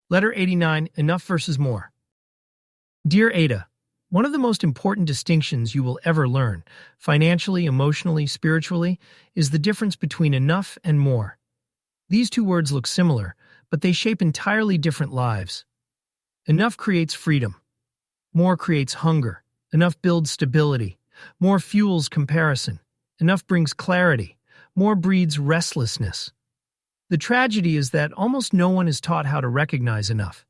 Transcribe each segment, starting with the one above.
Letter 89, enough versus more. Dear Ada, one of the most important distinctions you will ever learn, financially, emotionally, spiritually, is the difference between enough and more. These two words look similar, but they shape entirely different lives. Enough creates freedom. More creates hunger. Enough builds stability. More fuels comparison. Enough brings clarity. More breeds restlessness. The tragedy is that almost no one is taught how to recognize enough,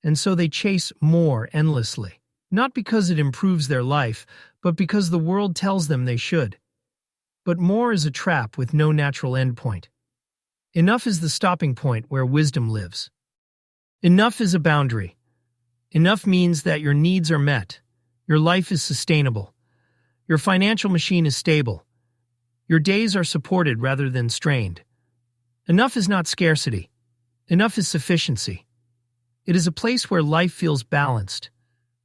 and so they chase more endlessly, not because it improves their life, but because the world tells them they should. But more is a trap with no natural endpoint. Enough is the stopping point where wisdom lives. Enough is a boundary. Enough means that your needs are met, your life is sustainable, your financial machine is stable, your days are supported rather than strained. Enough is not scarcity. Enough is sufficiency. It is a place where life feels balanced,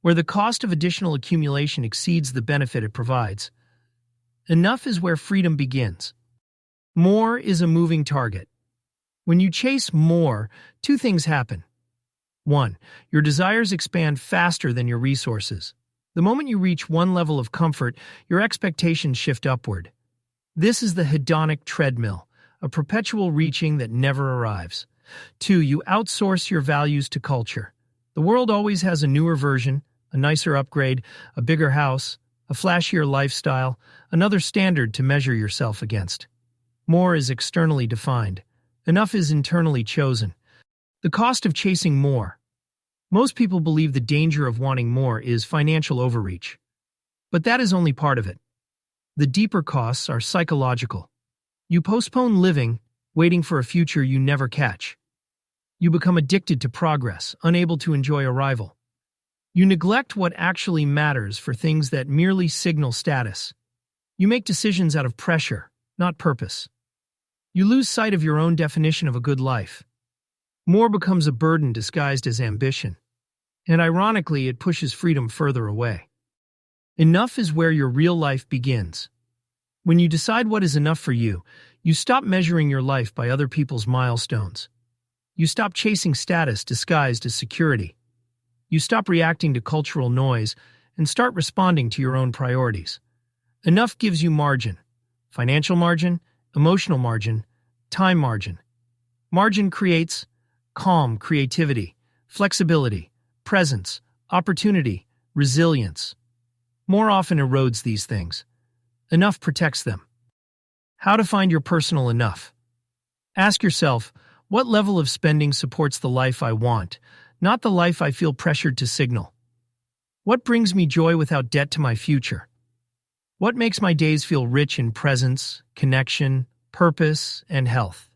where the cost of additional accumulation exceeds the benefit it provides. Enough is where freedom begins. More is a moving target. When you chase more, two things happen. 1. Your desires expand faster than your resources. The moment you reach one level of comfort, your expectations shift upward. This is the hedonic treadmill, a perpetual reaching that never arrives. 2. You outsource your values to culture. The world always has a newer version, a nicer upgrade, a bigger house, a flashier lifestyle, another standard to measure yourself against. More is externally defined. Enough is internally chosen. The cost of chasing more. Most people believe the danger of wanting more is financial overreach. But that is only part of it. The deeper costs are psychological. You postpone living, waiting for a future you never catch. You become addicted to progress, unable to enjoy arrival. You neglect what actually matters for things that merely signal status. You make decisions out of pressure, not purpose. You lose sight of your own definition of a good life. More becomes a burden disguised as ambition. And ironically, it pushes freedom further away. Enough is where your real life begins. When you decide what is enough for you, you stop measuring your life by other people's milestones. You stop chasing status disguised as security. You stop reacting to cultural noise and start responding to your own priorities. Enough gives you margin. Financial margin, emotional margin, time margin. Margin creates calm, creativity, flexibility, presence, opportunity, resilience. More often erodes these things. Enough protects them. How to find your personal enough. Ask yourself, what level of spending supports the life I want, not the life I feel pressured to signal? What brings me joy without debt to my future? What makes my days feel rich in presence, connection, purpose, and health?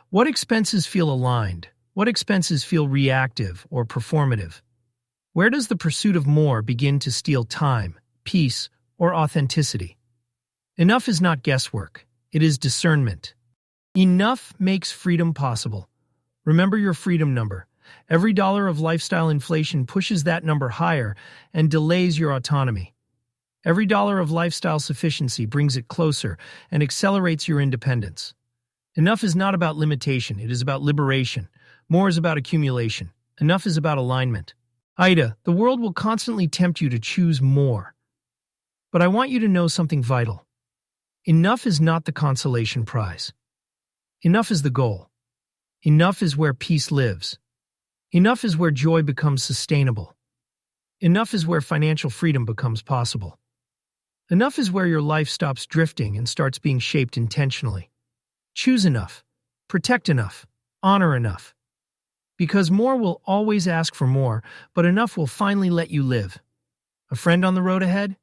What expenses feel aligned? What expenses feel reactive or performative? Where does the pursuit of more begin to steal time, peace, or authenticity? Enough is not guesswork. It is discernment. Enough makes freedom possible. Remember your freedom number. Every dollar of lifestyle inflation pushes that number higher and delays your autonomy. Every dollar of lifestyle sufficiency brings it closer and accelerates your independence. Enough is not about limitation. It is about liberation. More is about accumulation. Enough is about alignment. Aida, the world will constantly tempt you to choose more. But I want you to know something vital. Enough is not the consolation prize. Enough is the goal. Enough is where peace lives. Enough is where joy becomes sustainable. Enough is where financial freedom becomes possible. Enough is where your life stops drifting and starts being shaped intentionally. Choose enough. Protect enough. Honor enough. Because more will always ask for more, but enough will finally let you live. A friend on the road ahead?